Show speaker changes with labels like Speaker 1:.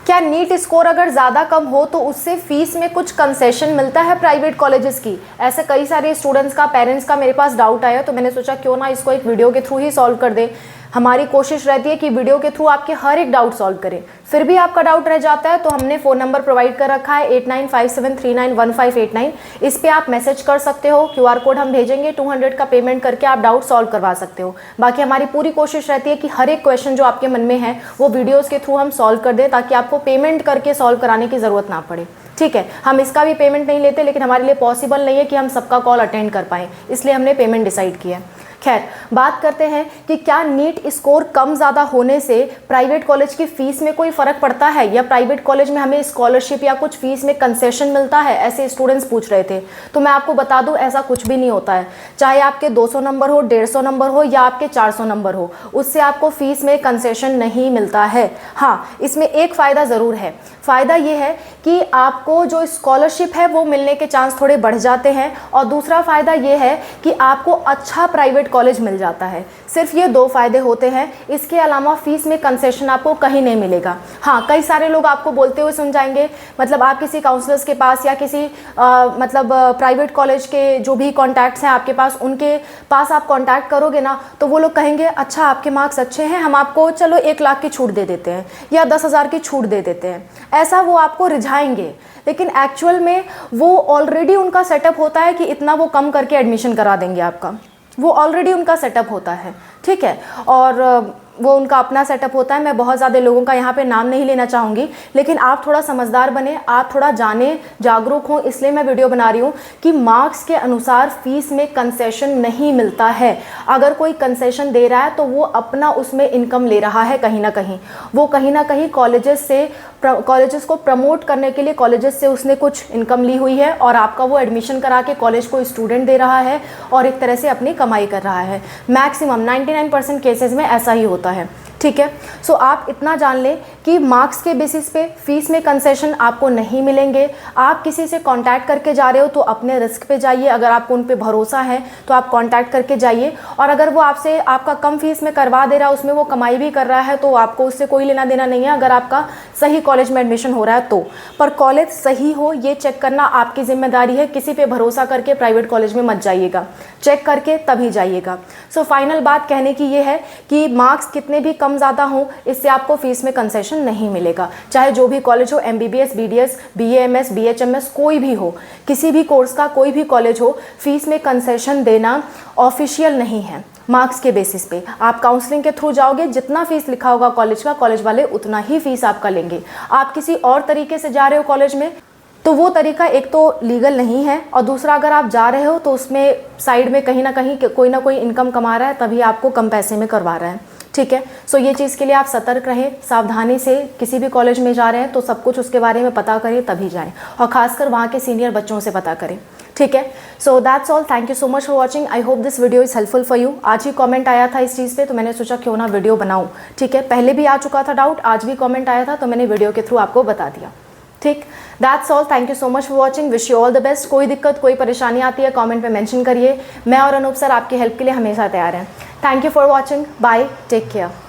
Speaker 1: क्या NEET score अगर ज़्यादा कम हो तो उससे फीस में कुछ कंसेशन मिलता है प्राइवेट कॉलेजेस की? ऐसे कई सारे स्टूडेंट्स का, पेरेंट्स का मेरे पास डाउट आया, तो मैंने सोचा क्यों ना इसको एक वीडियो के थ्रू ही सॉल्व कर दे। हमारी कोशिश रहती है कि वीडियो के थ्रू आपके हर एक डाउट सॉल्व करें। फिर भी आपका डाउट रह जाता है तो हमने फ़ोन नंबर प्रोवाइड कर रखा है 8957391589। इस पे आप मैसेज कर सकते हो, QR कोड हम भेजेंगे, 200 का पेमेंट करके आप डाउट सॉल्व करवा सकते हो। बाकी हमारी पूरी कोशिश रहती है कि हर एक क्वेश्चन जो आपके मन में है वो वीडियोज़ के थ्रू हम सॉल्व कर दें, ताकि आपको पेमेंट करके सॉल्व कराने की ज़रूरत ना पड़े। ठीक है, हम इसका भी पेमेंट नहीं लेते, लेकिन हमारे लिए पॉसिबल नहीं है कि हम सबका कॉल अटेंड कर पाएँ, इसलिए हमने पेमेंट डिसाइड किया है। खैर, बात करते हैं कि क्या नीट स्कोर कम ज़्यादा होने से प्राइवेट कॉलेज की फ़ीस में कोई फ़र्क पड़ता है, या प्राइवेट कॉलेज में हमें स्कॉलरशिप या कुछ फ़ीस में कंसेशन मिलता है, ऐसे स्टूडेंट्स पूछ रहे थे। तो मैं आपको बता दूं, ऐसा कुछ भी नहीं होता है। चाहे आपके 200 नंबर हो, 150 नंबर हो या आपके 400 नंबर हो, उससे आपको फ़ीस में कंसेशन नहीं मिलता है। हाँ, इसमें एक फ़ायदा ज़रूर है। फ़ायदा ये है कि आपको जो स्कॉलरशिप है वो मिलने के चांस थोड़े बढ़ जाते हैं, और दूसरा फ़ायदा ये है कि आपको अच्छा प्राइवेट कॉलेज मिल जाता है। सिर्फ ये दो फ़ायदे होते हैं, इसके अलावा फ़ीस में कंसेशन आपको कहीं नहीं मिलेगा। हाँ, कई सारे लोग आपको बोलते हुए सुन जाएंगे, मतलब आप किसी काउंसलर्स के पास या किसी प्राइवेट कॉलेज के जो भी कॉन्टैक्ट्स हैं आपके पास, उनके पास आप कॉन्टैक्ट करोगे ना, तो वो लोग कहेंगे अच्छा आपके मार्क्स अच्छे हैं, हम आपको चलो 1 लाख की छूट दे देते हैं या 10,000 की छूट दे देते हैं। ऐसा वो आपको रिझाएंगे, लेकिन एक्चुअल में वो ऑलरेडी उनका सेटअप होता है कि इतना वो कम करके एडमिशन करा देंगे आपका। वो ऑलरेडी उनका सेटअप होता है, ठीक है, और वो उनका अपना सेटअप होता है। मैं बहुत ज़्यादा लोगों का यहाँ पे नाम नहीं लेना चाहूँगी, लेकिन आप थोड़ा समझदार बने, आप थोड़ा जाने, जागरूक हों, इसलिए मैं वीडियो बना रही हूँ कि मार्क्स के अनुसार फ़ीस में कंसेशन नहीं मिलता है। अगर कोई कंसेशन दे रहा है तो वो अपना उसमें इनकम ले रहा है कहीं ना कहीं। वो कहीं ना कहीं कॉलेजेस को प्रमोट करने के लिए कॉलेजेस से उसने कुछ इनकम ली हुई है, और आपका वो एडमिशन करा के कॉलेज को स्टूडेंट दे रहा है और एक तरह से अपनी कमाई कर रहा है। मैक्सिमम 99% केसेस में ऐसा ही होता है, ठीक है। सो आप इतना जान लें कि मार्क्स के बेसिस पे फ़ीस में कंसेशन आपको नहीं मिलेंगे। आप किसी से कांटेक्ट करके जा रहे हो तो अपने रिस्क पे जाइए। अगर आपको उन पे भरोसा है तो आप कांटेक्ट करके जाइए, और अगर वो आपसे आपका कम फीस में करवा दे रहा है, उसमें वो कमाई भी कर रहा है, तो आपको उससे कोई लेना देना नहीं है, अगर आपका सही कॉलेज में एडमिशन हो रहा है तो। पर कॉलेज सही हो ये चेक करना आपकी जिम्मेदारी है। किसी पे भरोसा करके प्राइवेट कॉलेज में मत जाइएगा, चेक करके तभी जाइएगा। सो फाइनल बात कहने की ये है कि मार्क्स कितने भी कम ज़्यादा हो, इससे आपको फीस में कंसेशन नहीं मिलेगा। चाहे जो भी कॉलेज हो, MBBS, BDS, BAMS, BHMS, कोई भी हो, किसी भी कोर्स का कोई भी कॉलेज हो, फीस में कंसेशन देना ऑफिशियल नहीं है। मार्क्स के बेसिस पे आप काउंसलिंग के थ्रू जाओगे, जितना फीस लिखा होगा कॉलेज का, कॉलेज वाले उतना ही फीस आपका लेंगे। आप किसी और तरीके से जा रहे हो कॉलेज में, तो वो तरीका एक तो लीगल नहीं है, और दूसरा अगर आप जा रहे हो तो उसमें साइड में कहीं ना कहीं कोई ना कोई इनकम कमा रहा है, तभी आपको कम पैसे में करवा रहा है, ठीक है। सो ये चीज़ के लिए आप सतर्क रहें, सावधानी से किसी भी कॉलेज में जा रहे हैं तो सब कुछ उसके बारे में पता करें तभी जाएं, और खासकर वहाँ के सीनियर बच्चों से पता करें, ठीक है। So that's all, thank you so much for watching. I hope this video is helpful for you. आज ही कमेंट आया था इस चीज़ पे, तो मैंने सोचा क्यों ना वीडियो बनाऊँ, ठीक है। पहले भी आ चुका था डाउट, आज भी कमेंट आया था, तो मैंने वीडियो के थ्रू आपको बता दिया, ठीक। That's all, thank you so much for watching, wish you all the best. कोई दिक्कत, कोई परेशानी आती है कमेंट में मेंशन करिए। मैं और अनूप सर आपकी हेल्प के लिए हमेशा तैयार हैं। Thank you for watching, bye, take care.